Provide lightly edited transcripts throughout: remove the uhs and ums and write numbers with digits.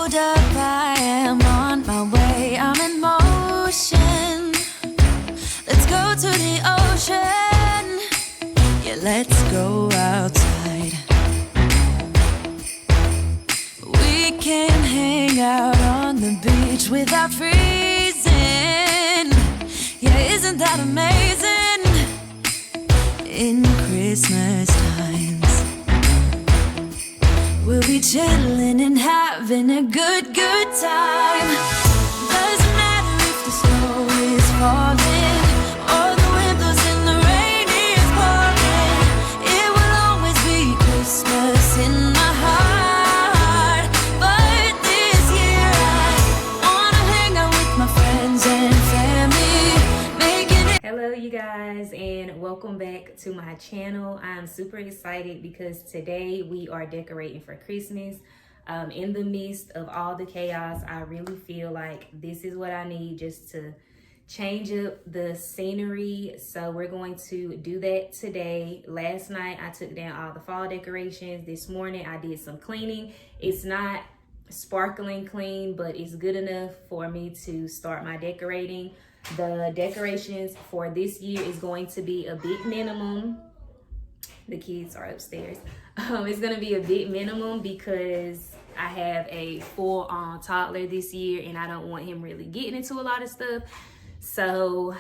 Hold up, I am on my way, I'm in motion. Let's go to the ocean. Yeah, let's go outside. We can hang out on the beach without freezing. Yeah, isn't that amazing? In Christmas times, we'll be chilling and having a good time. Doesn't matter if the snow is falling or the wind blows and the rain is pouring. It will always be Christmas in my heart. But this year I wanna hang out with my friends and family, making it. Hello you guys, and welcome back to my channel. I'm super excited because today we are decorating for Christmas. In the midst of all the chaos, I really feel like this is what I need just to change up the scenery. So we're going to do that today. Last night I took down all the fall decorations. This morning I did some cleaning. It's not sparkling clean, but it's good enough for me to start my decorating. The decorations for this year is going to be a bit minimum. The kids are upstairs. It's gonna be a bit minimum because I have a full-on toddler this year and I don't want him really getting into a lot of stuff. So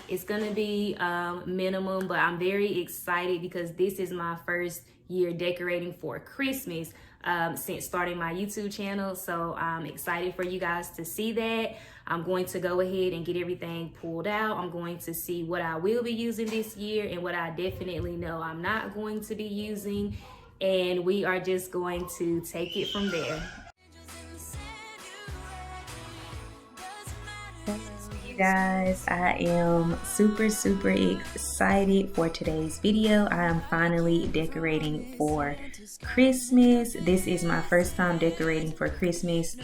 it's gonna be minimum, but I'm very excited because this is my first year decorating for Christmas since starting my YouTube channel. So I'm excited for you guys to see that. I'm going to go ahead and get everything pulled out. I'm going to see what I will be using this year and what I definitely know I'm not going to be using. And we are just going to take it from there. Hello, you guys. I am super excited for today's video. I am finally decorating for Christmas. This is my first time decorating for Christmas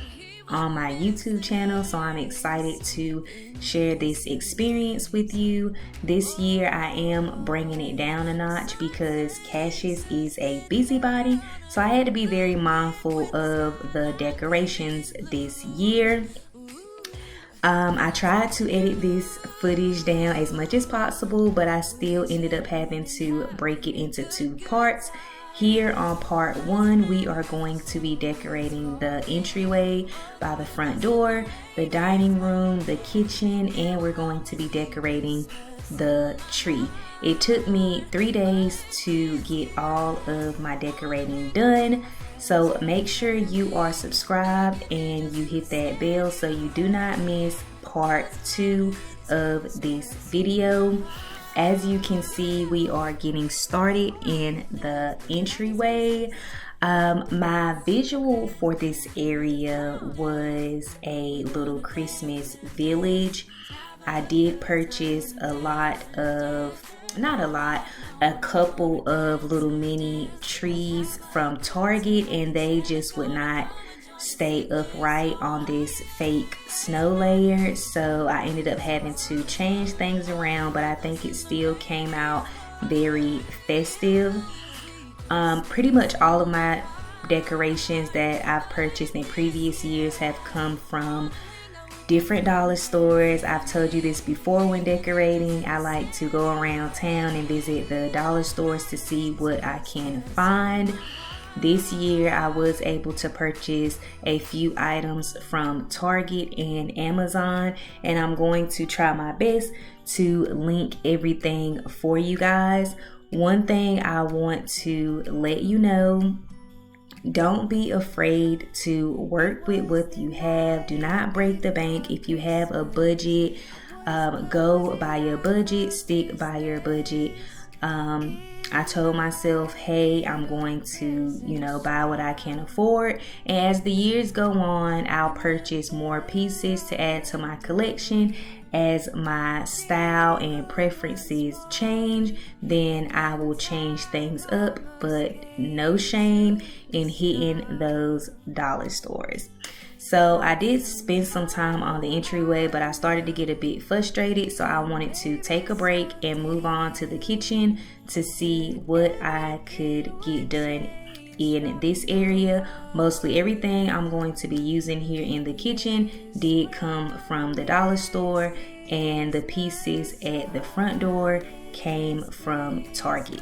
on my YouTube channel, so I'm excited to share this experience with you. This year I am bringing it down a notch because Cassius is a busybody, so I had to be very mindful of the decorations this year. I tried to edit this footage down as much as possible, but I still ended up having to break it into two parts. Here on part one, we are going to be decorating the entryway by the front door, the dining room, the kitchen, and we're going to be decorating the tree. It took me 3 days to get all of my decorating done. So make sure you are subscribed and you hit that bell so you do not miss part 2 of this video. As you can see, we are getting started in the entryway. My visual for this area was a little Christmas village. I did purchase a couple of little mini trees from Target, and they just would not stay upright on this fake snow layer, so I ended up having to change things around, but I think it still came out very festive. Pretty much all of my decorations that I've purchased in previous years have come from different dollar stores. I've told you this before when decorating. I like to go around town and visit the dollar stores to see what I can find. This year I was able to purchase a few items from Target and Amazon, and I'm going to try my best to link everything for you guys. One thing I want to let you know: don't be afraid to work with what you have. Do not break the bank. If you have a budget, go by your budget, stick by your budget. I told myself, hey, I'm going to, buy what I can afford. And as the years go on, I'll purchase more pieces to add to my collection. As my style and preferences change, then I will change things up, but no shame in hitting those dollar stores. So I did spend some time on the entryway, but I started to get a bit frustrated, so I wanted to take a break and move on to the kitchen to see what I could get done in this area. Mostly everything I'm going to be using here in the kitchen did come from the dollar store, and the pieces at the front door came from Target.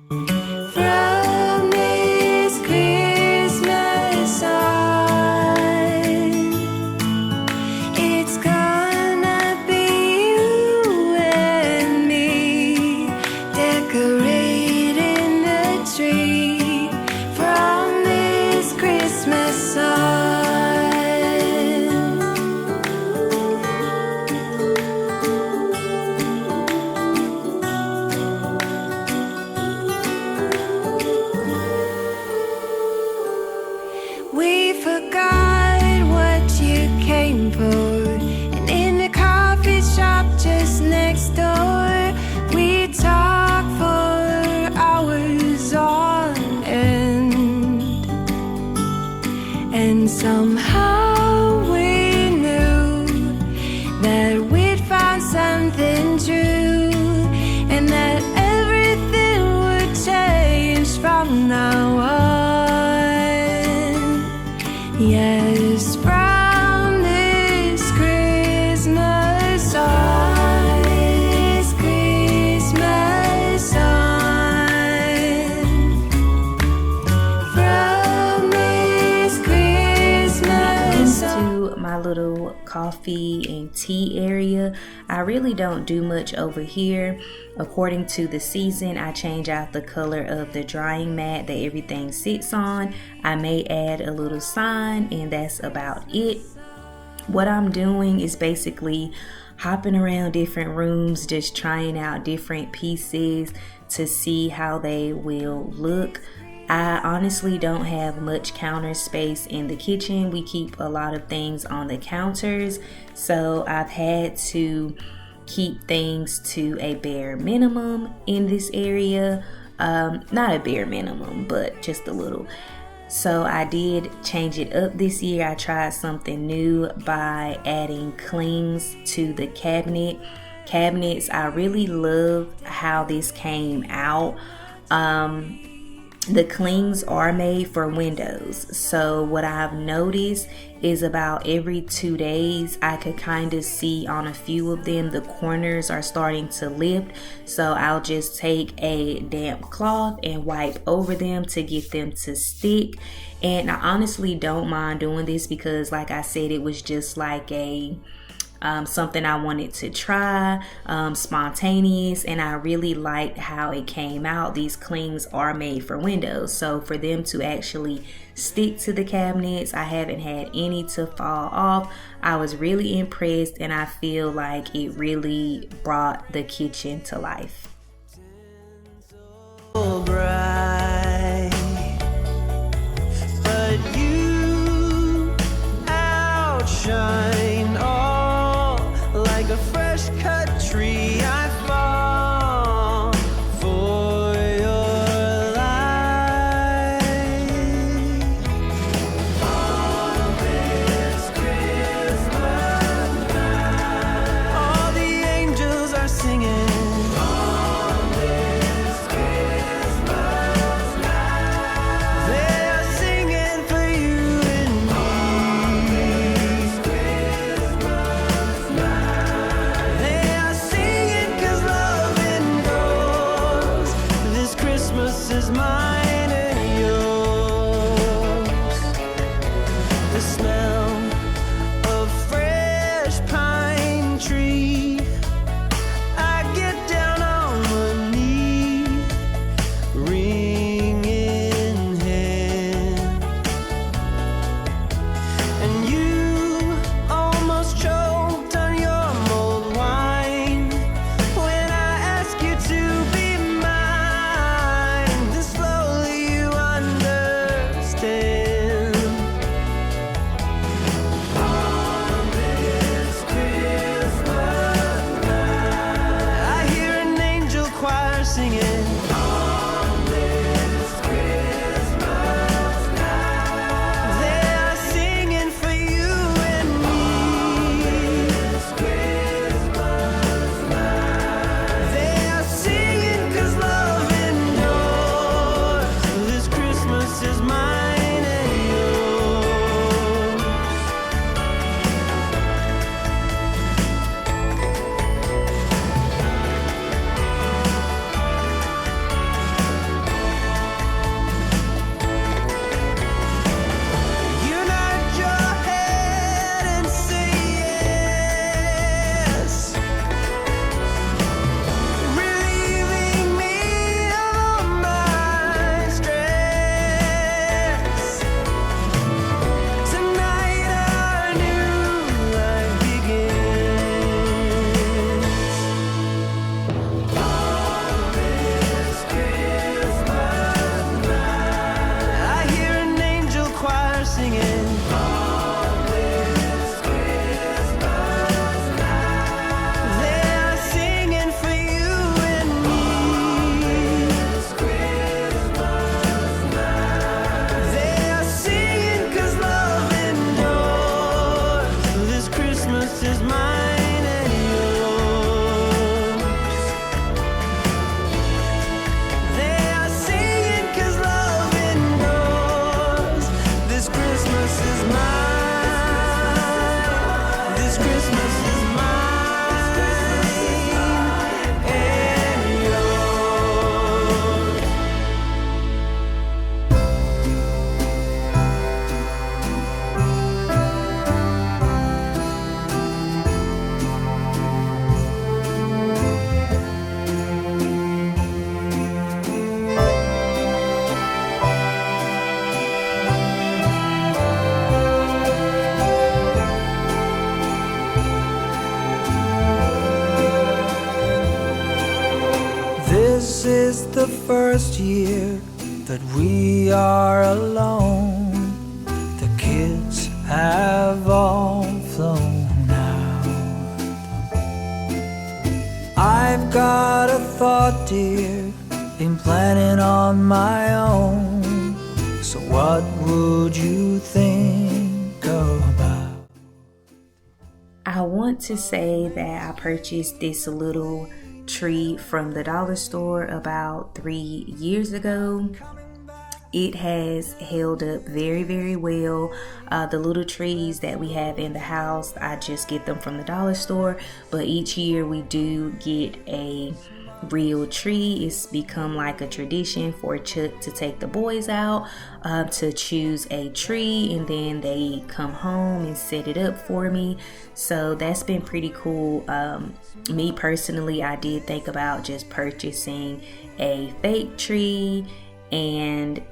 From this Christmas on, it's gonna be you and me decorating the tree. From this Christmas on. We forgot what you came for, and in the coffee shop just next door, we talked for hours on end, and somehow we knew that we'd found something true, and that everything would change from now on. Yes, from this Christmas on, this Christmas on, from this Christmas on. To my little coffee and tea area, I really don't do much over here. According to the season, I change out the color of the drying mat that everything sits on. I may add a little sign, and that's about it. What I'm doing is basically hopping around different rooms, just trying out different pieces to see how they will look. I honestly don't have much counter space in the kitchen. We keep a lot of things on the counters, so I've had to keep things to a bare minimum in this area. Not a bare minimum, but just a little. So I did change it up this year. I tried something new by adding clings to the cabinets. I really love how this came out. The clings are made for windows, so what I've noticed is about every 2 days I could kind of see on a few of them the corners are starting to lift, so I'll just take a damp cloth and wipe over them to get them to stick. And I honestly don't mind doing this because, like I said, it was just like a something I wanted to try, spontaneous, and I really liked how it came out. These clings are made for windows, so for them to actually stick to the cabinets, I haven't had any to fall off. I was really impressed, and I feel like it really brought the kitchen to life. Bright, but you outshine all like a fresh cut tree. I fall for your light. On this Christmas night, all the angels are singing. On this Christmas first year that we are alone. The kids have all flown out. I've got a thought, dear, been planning on my own. So what would you think about? I want to say that I purchased this little tree from the dollar store about 3 years ago. It has held up very, very well. The little trees that we have in the house, I just get them from the dollar store, but each year we do get a real tree. It's become like a tradition for Chuck to take the boys out to choose a tree, and then they come home and set it up for me. So that's been pretty cool. Me personally, I did think about just purchasing a fake tree, and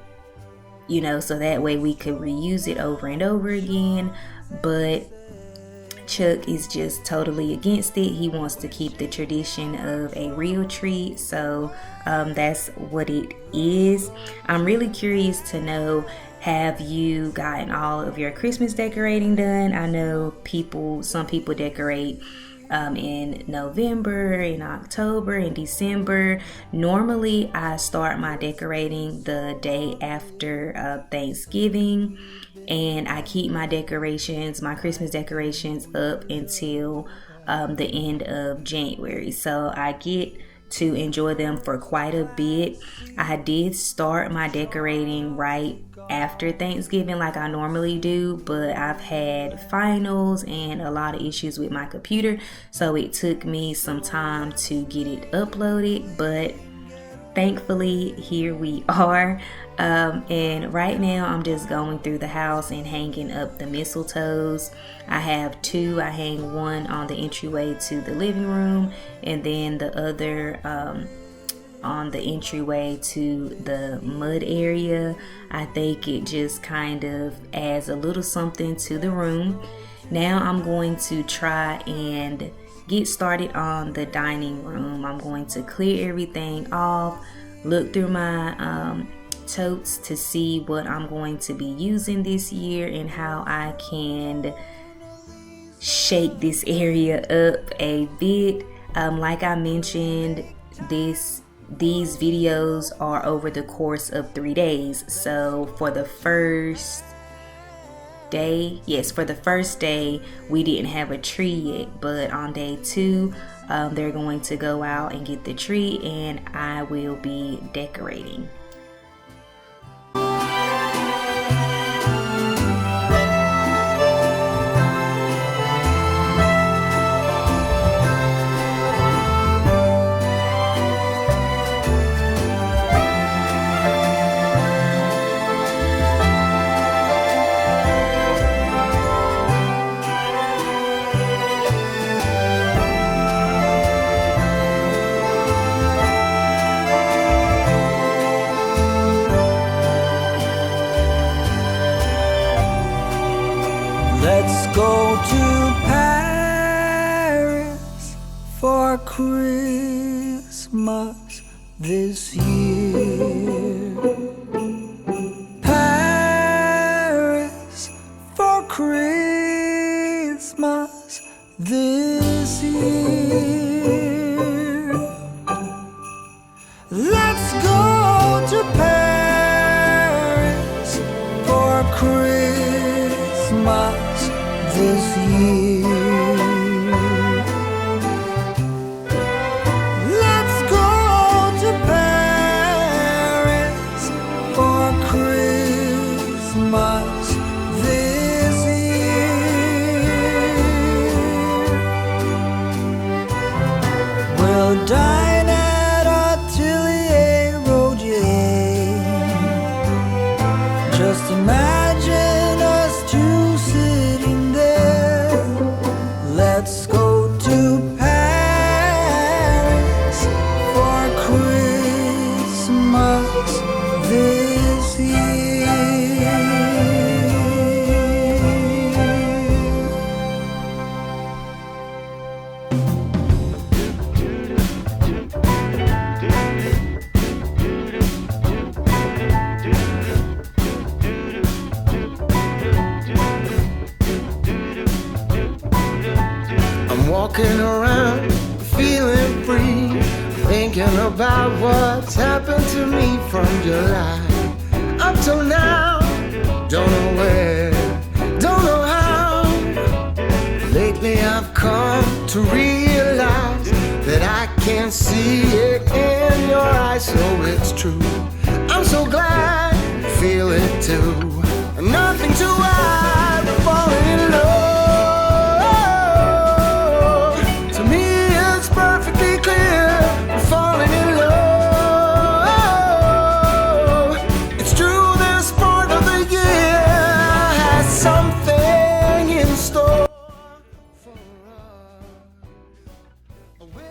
you know, so that way we could reuse it over and over again. But Chuck is just totally against it. He wants to keep the tradition of a real tree, so that's what it is. I'm really curious to know, have you gotten all of your Christmas decorating done? I know some people decorate in November, in October, in December. Normally I start my decorating the day after Thanksgiving, and I keep my Christmas decorations up until the end of January, so I get to enjoy them for quite a bit. I did start my decorating right after Thanksgiving like I normally do, but I've had finals and a lot of issues with my computer, so it took me some time to get it uploaded, but thankfully here we are. And right now I'm just going through the house and hanging up the mistletoes. I have two. I hang one on the entryway to the living room, and then the other on the entryway to the mud area. I think it just kind of adds a little something to the room. Now I'm going to try and get started on the dining room. I'm going to clear everything off, look through my totes to see what I'm going to be using this year and how I can shake this area up a bit. Like I mentioned, these videos are over the course of 3 days. So for the first day, we didn't have a tree yet, but on day 2 they're going to go out and get the tree, and I will be decorating. Let's go to Paris for Christmas this year. Paris for Christmas this year. Let's go to Paris for Christmas this year. Let's go to Paris for Christmas this year. We'll dine at Atelier Roger. Just imagine us two sitting there. Let's go to Paris for Christmas this year. walking around, feeling free, thinking about what's happened to me from July up till now. Don't know where, don't know how. Lately I've come to realize that I can see it in your eyes, so it's true. I'm so glad you feel it too. Nothing to hide, but falling in love. To me it's perfectly clear, we're falling in love. It's true, this part of the year has something in store for us.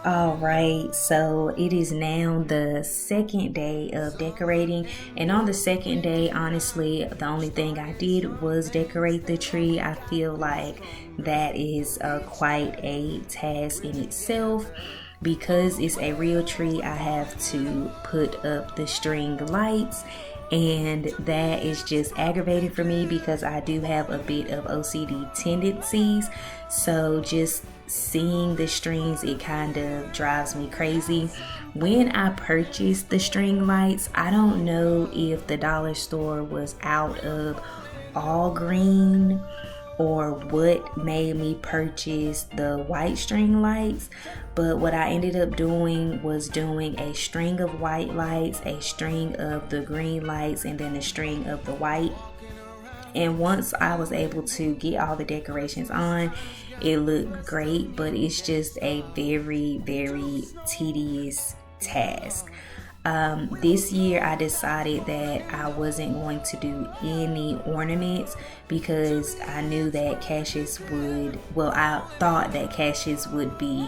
All right, so it is now the second day of decorating, and on the second day, honestly, the only thing I did was decorate the tree. I feel like that is quite a task in itself. Because it's a real tree, I have to put up the string lights, and that is just aggravating for me because I do have a bit of OCD tendencies. So just seeing the strings, it kind of drives me crazy. When I purchased the string lights, I don't know if the dollar store was out of all green or what made me purchase the white string lights, but what I ended up doing was doing a string of white lights, a string of the green lights, and then a string of the white. And once I was able to get all the decorations on, it looked great, but it's just a very, very tedious task. This year I decided that I wasn't going to do any ornaments because I knew that Cassius would, well, I thought that Cassius would be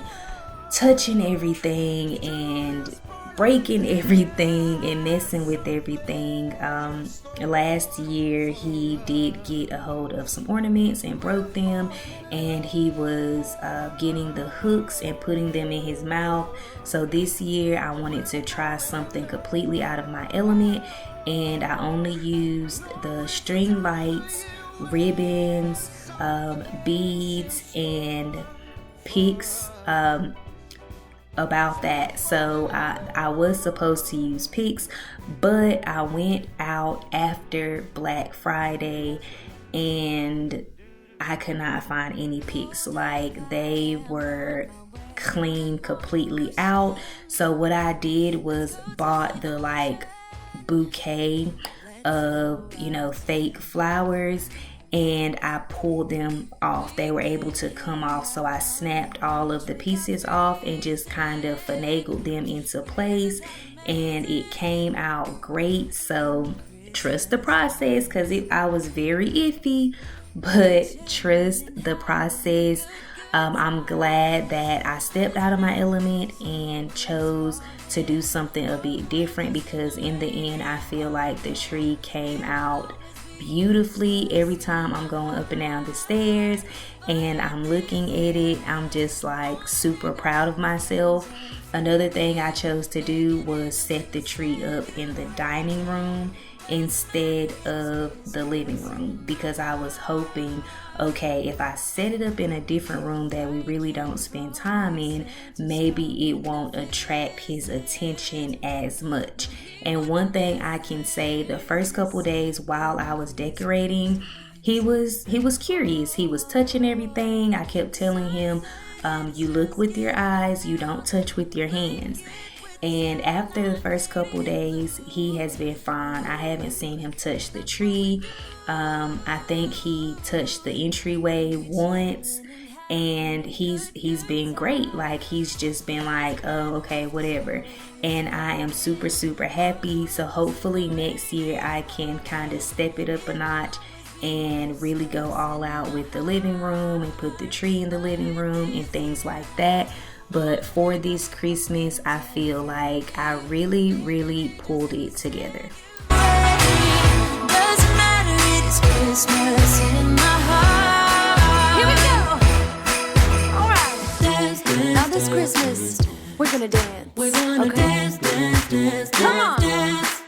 touching everything and breaking everything and messing with everything. Last year he did get a hold of some ornaments and broke them, and he was getting the hooks and putting them in his mouth. So this year I wanted to try something completely out of my element, and I only used the string lights, ribbons, beads, and picks. About that. So I was supposed to use picks, but I went out after Black Friday and I could not find any picks. Like, they were clean completely out. So what I did was bought the like bouquet of, you know, fake flowers, and I pulled them off. They were able to come off, so I snapped all of the pieces off and just kind of finagled them into place, and it came out great. So trust the process, because I was very iffy, but trust the process. I'm glad that I stepped out of my element and chose to do something a bit different, because in the end I feel like the tree came out beautifully. Every time I'm going up and down the stairs and I'm looking at it, I'm just like super proud of myself. Another thing I chose to do was set the tree up in the dining room instead of the living room, because I was hoping, okay, if I set it up in a different room that we really don't spend time in, maybe it won't attract his attention as much. And one thing I can say, the first couple days while I was decorating, he was curious. He was touching everything. I kept telling him, you look with your eyes, you don't touch with your hands. And after the first couple days, he has been fine. I haven't seen him touch the tree. I think he touched the entryway once, and he's been great. Like, he's just been like, oh, okay, whatever. And I am super, super happy. So hopefully next year I can kind of step it up a notch and really go all out with the living room and put the tree in the living room and things like that. But for this Christmas, I feel like I really, really pulled it together. Doesn't matter, it is Christmas in my heart. Here we go. All right. Dance, dance, now this Christmas, we're gonna dance. We're gonna dance, dance, dance, come on. Dance.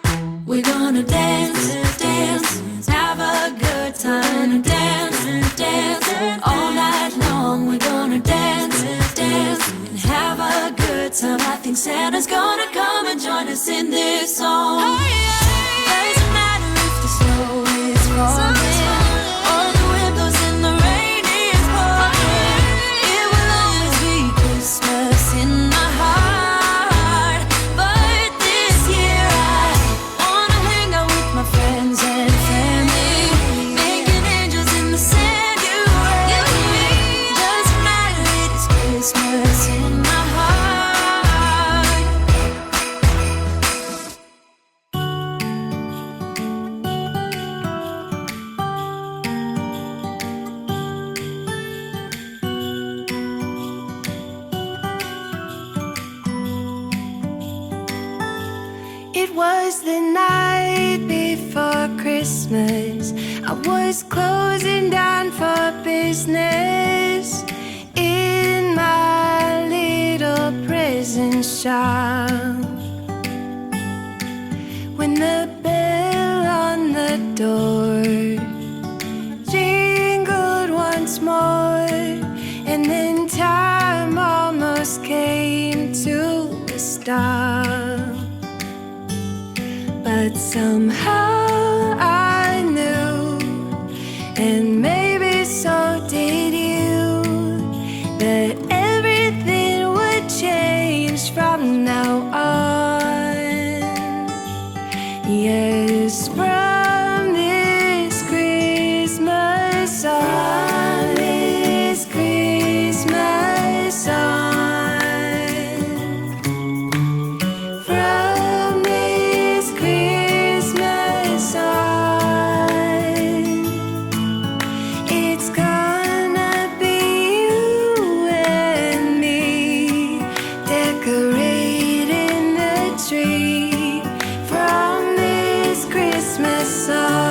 We're gonna dance, dance, have a good time. Dance, dance, all night long. We're gonna dance. Santa's gonna come and join us in this song. Doesn't matter if the snow is falling or the wind blows and the rain is pouring. It will always be Christmas in my heart. But this year I wanna hang out with my friends and family, making angels in the sanctuary. Doesn't matter, it is Christmas in my heart. It was the night before Christmas. I was closing down for business in my little present shop, when the bell on the door jingled once more, and then time almost came to a stop. But somehow I knew, and maybe so did you, that everything would change from now on. Yes, from this Christmas on, this Christmas on, from this Christmas on, it's gonna be you and me decorating the tree. From this Christmas on.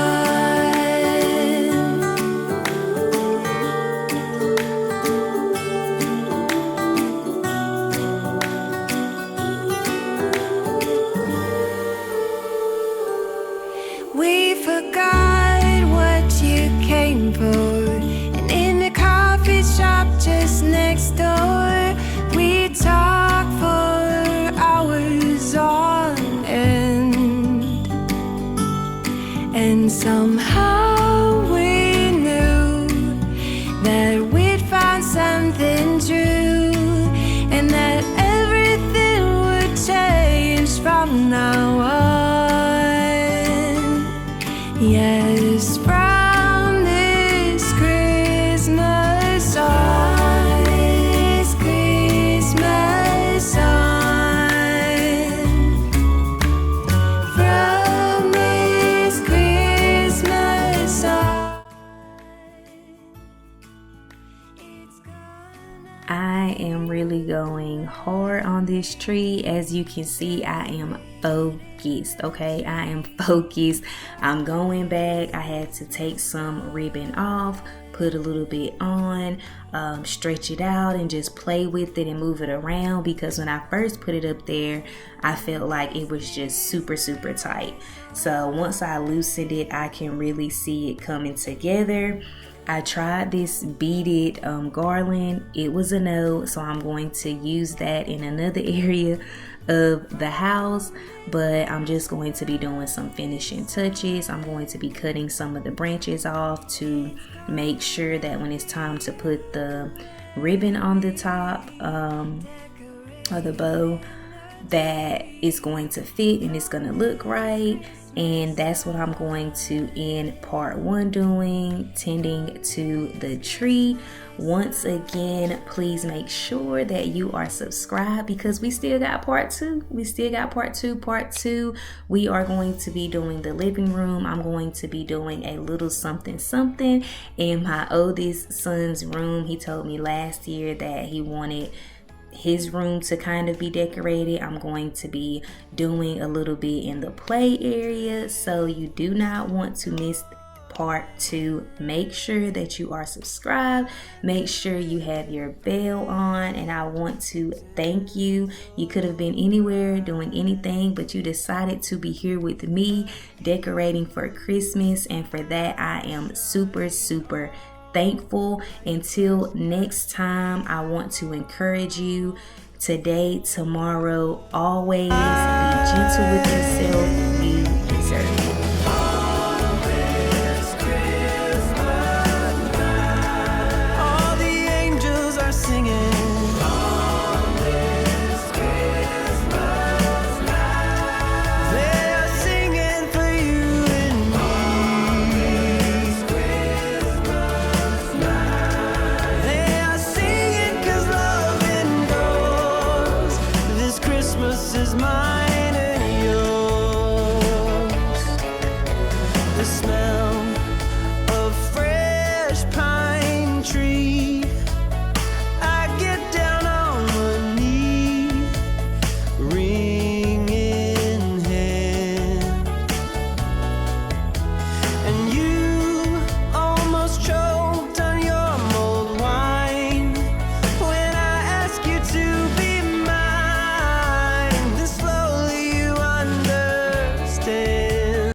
We forgot what you came for, and in the coffee shop just next door, we talked for hours on end. And somehow we knew that we'd found something true, and that everything would change from now on. Yes, from this Christmas on, this Christmas on, from this Christmas on. I am really going hard on this tree. As you can see, I am focused, okay? I am focused. I'm going back. I had to take some ribbon off, put a little bit on, stretch it out, and just play with it and move it around, because when I first put it up there, I felt like it was just super tight. So once I loosened it, I can really see it coming together. I tried this beaded garland. It was a no, so I'm going to use that in another area of the house, but I'm just going to be doing some finishing touches. I'm going to be cutting some of the branches off to make sure that when it's time to put the ribbon on the top or the bow, that it's going to fit and it's going to look right. And that's what I'm going to end part 1 doing, tending to the tree. Once again, please make sure that you are subscribed, because we still got part 2. We still got part 2. We are going to be doing the living room. I'm going to be doing a little something in my oldest son's room. He told me last year that he wanted his room to kind of be decorated. I'm going to be doing a little bit in the play area, so you do not want to miss part 2. Make sure that you are subscribed, make sure you have your bell on, and I want to thank you. You could have been anywhere doing anything, but you decided to be here with me decorating for Christmas, and for that I am super thankful. Until next time, I want to encourage you today, tomorrow, always. Be gentle with yourself. You deserve it. All the angels are singing. They are singing for you and me. They are singing 'cause love endures. This Christmas is mine and yours. The smell